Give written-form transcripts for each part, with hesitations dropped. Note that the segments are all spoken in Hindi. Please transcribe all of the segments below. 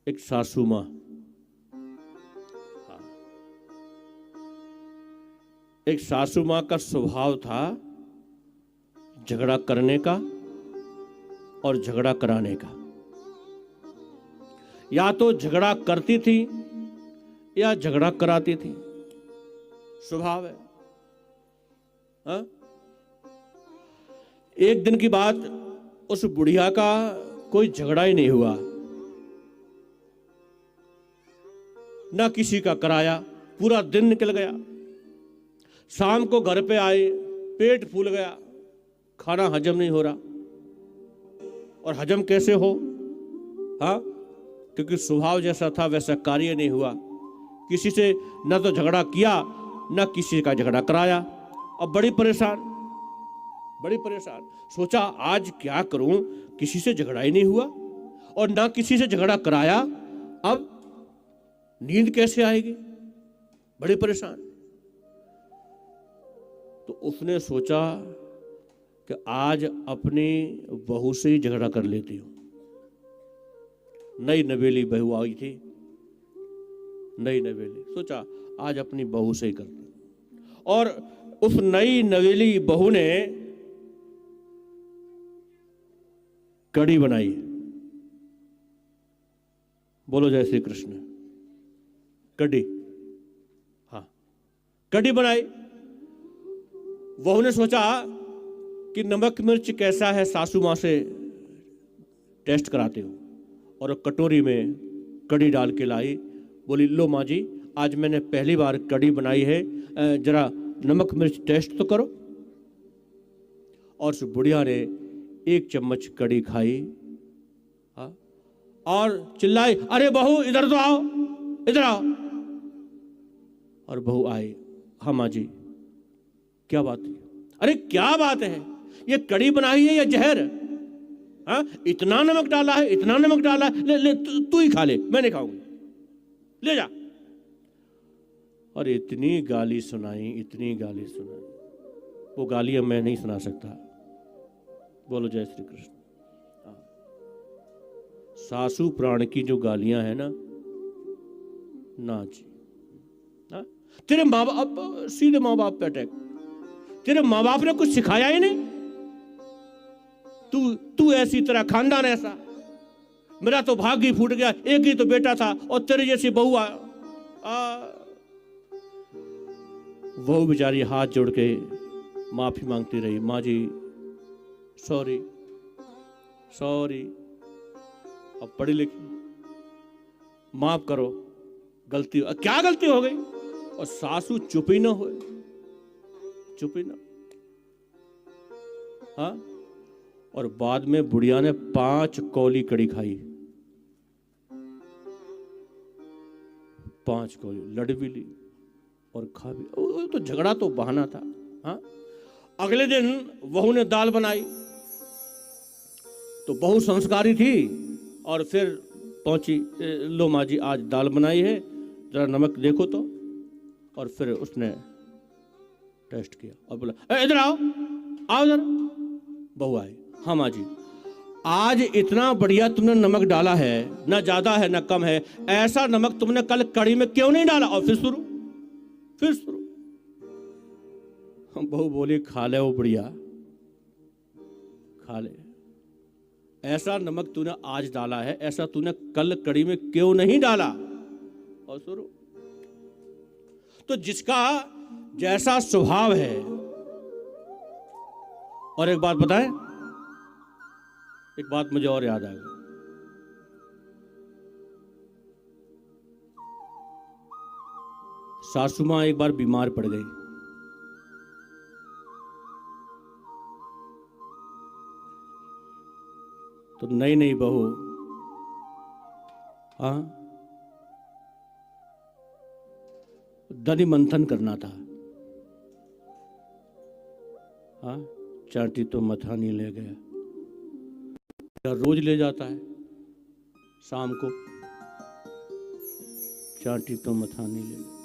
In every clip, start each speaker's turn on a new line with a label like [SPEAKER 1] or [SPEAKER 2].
[SPEAKER 1] एक सासू माँ, एक सासू माँ का स्वभाव था झगड़ा करने का और झगड़ा कराने का। या तो झगड़ा करती थी या झगड़ा कराती थी, स्वभाव है। हा? एक दिन की बात, उस बुढ़िया का कोई झगड़ा ही नहीं हुआ, ना किसी का कराया, पूरा दिन निकल गया। शाम को घर पे आए, पेट फूल गया, खाना हजम नहीं हो रहा। और हजम कैसे हो? हाँ, क्योंकि स्वभाव जैसा था वैसा कार्य नहीं हुआ। किसी से न तो झगड़ा किया न किसी का झगड़ा कराया। अब बड़ी परेशान। सोचा आज क्या करूं, किसी से झगड़ा ही नहीं हुआ और ना किसी से झगड़ा कराया, अब नींद कैसे आएगी? बड़ी परेशान। तो उसने सोचा कि आज अपनी बहू से ही झगड़ा कर लेती हूं। नई नवेली बहू आई थी, नई नवेली, सोचा आज अपनी बहू से ही करती हूं। और उस नई नवेली बहू ने कड़ी बनाई। बोलो जय श्री कृष्ण। कड़ी, हाँ, कड़ी बनाई। बहू ने सोचा कि नमक मिर्च कैसा है, सासू माँ से टेस्ट कराते हो। और कटोरी में कड़ी डाल के लाई। बोली लो माँ जी, आज मैंने पहली बार कड़ी बनाई है, जरा नमक मिर्च टेस्ट तो करो। और उस बुढ़िया ने एक चम्मच कड़ी खाई, हाँ, और चिल्लाई, अरे बहू इधर तो आओ, इधर आओ। और बहू आई, हाँ माँ जी, क्या बात है? अरे क्या बात है, ये कड़ी बनाई है या जहर? हाँ, इतना नमक डाला है, इतना नमक डाला है, ले ले तू ही खा ले, मैं नहीं खाऊंगी, ले जा। और इतनी गाली सुनाई, इतनी गाली सुनाई, वो गालियां मैं नहीं सुना सकता। बोलो जय श्री कृष्ण। सासू प्राण की जो गालियां है ना जी, हाँ? तेरे माँ बाप, सीधे माँ बाप पे अटैक। तेरे माँ बाप ने कुछ सिखाया ही नहीं, तू ऐसी, तेरा खानदान ऐसा। मेरा तो भाग्य ही फूट गया, एक ही तो बेटा था और तेरे जैसी बहू वो बेचारी हाथ जोड़ के माफी मांगती रही, माँ जी सॉरी सॉरी, अब पढ़ी लिखी, माफ करो, गलती, क्या गलती हो गई? और सासू चुप ही ना हो, चुप ही ना। हाँ, और बाद में बुढ़िया ने 5 कौली कड़ी खाई, 5 कौली, लड़ भी ली और खा भी। तो झगड़ा तो बहाना था। हाँ, अगले दिन बहू ने दाल बनाई, तो बहू संस्कारी थी और फिर पहुंची, लो माँ जी आज दाल बनाई है, जरा नमक देखो तो। और फिर उसने टेस्ट किया और बोला इधर आओ, आओ जरा। बहू आई, हाँ माँ जी, आज इतना बढ़िया तुमने नमक डाला है, ना ज्यादा है ना कम है, ऐसा नमक तुमने कल कड़ी में क्यों नहीं डाला? और फिर शुरू। बहू बोली खा ले वो बढ़िया, खा ले, ऐसा नमक तूने आज डाला है, ऐसा तूने कल कड़ी में क्यों नहीं डाला? और शुरू। तो जिसका जैसा स्वभाव है। और एक बात बताएं, एक बात मुझे और याद आ गई। सासू मां एक बार बीमार पड़ गई, तो नई नई बहू, हाँ, दधि मंथन करना था। हाँ, चाटी तो मथानी ले गया, रोज ले जाता है शाम को, चाटी तो मथानी ले गया।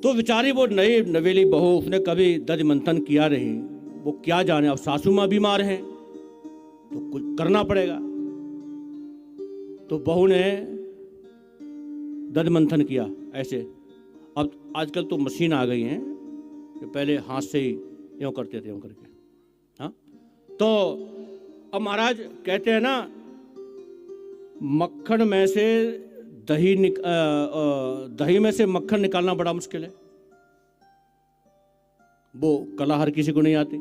[SPEAKER 1] तो बेचारी वो नई नवेली बहू, उसने कभी दधि मंथन किया नहीं, वो क्या जाने। अब सासू माँ बीमार हैं तो कुछ करना पड़ेगा। तो बहू ने दंत मंथन किया ऐसे। अब आजकल तो मशीन आ गई हैं, पहले हाथ से ही यूँ करते थे, यूँ करके। हाँ, तो अब महाराज कहते हैं ना, मक्खन में से दही में से मक्खन निकालना बड़ा मुश्किल है। वो कला हर किसी को नहीं आती।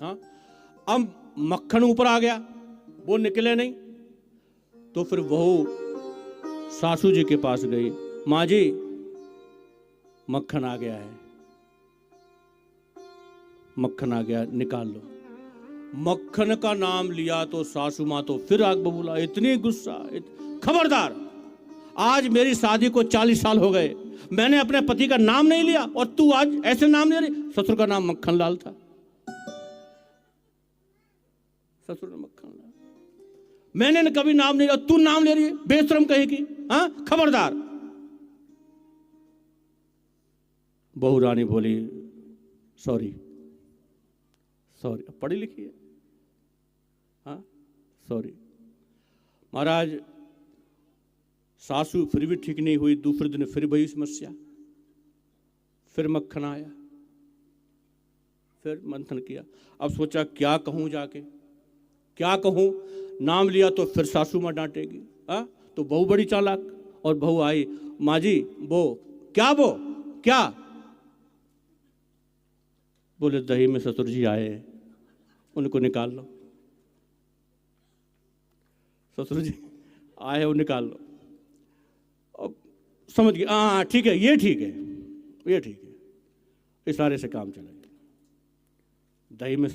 [SPEAKER 1] हाँ, अब मक्खन ऊपर आ गया, वो निकले नहीं, तो फिर बहू सासू जी के पास गई, माँ जी मक्खन आ गया है, मक्खन आ गया, निकाल लो। मक्खन का नाम लिया तो सासू माँ तो फिर आग बबूला, इतनी गुस्सा, खबरदार, आज मेरी शादी को 40 साल हो गए, मैंने अपने पति का नाम नहीं लिया और तू आज ऐसे नाम ले रही। ससुर का नाम मक्खन लाल था, ससुर ने मक्खन लाल, मैंने कभी नाम नहीं लिया, तू नाम ले रही है, बेशरम कहेगी। हाँ, खबरदार। बहू रानी बोली, सॉरी सॉरी, पढ़ी लिखी है। हाँ, सॉरी। महाराज सासू फिर भी ठीक नहीं हुई, दूसरे दिन फिर वही समस्या, फिर मक्खन आया, फिर मंथन किया। अब सोचा क्या कहूं, जाके क्या कहूं, नाम लिया तो फिर सासू माँ डांटेगी। हाँ, तो बहू बड़ी चालाक, और बहू आई, माँ जी वो क्या, वो क्या? बोले दही में ससुर जी आए हैं, उनको निकाल लो। ससुर जी आए, वो निकाल लो। अब समझ गए, हाँ ठीक है, ये ठीक है, ये ठीक है, इशारे से काम चलेगा। दही में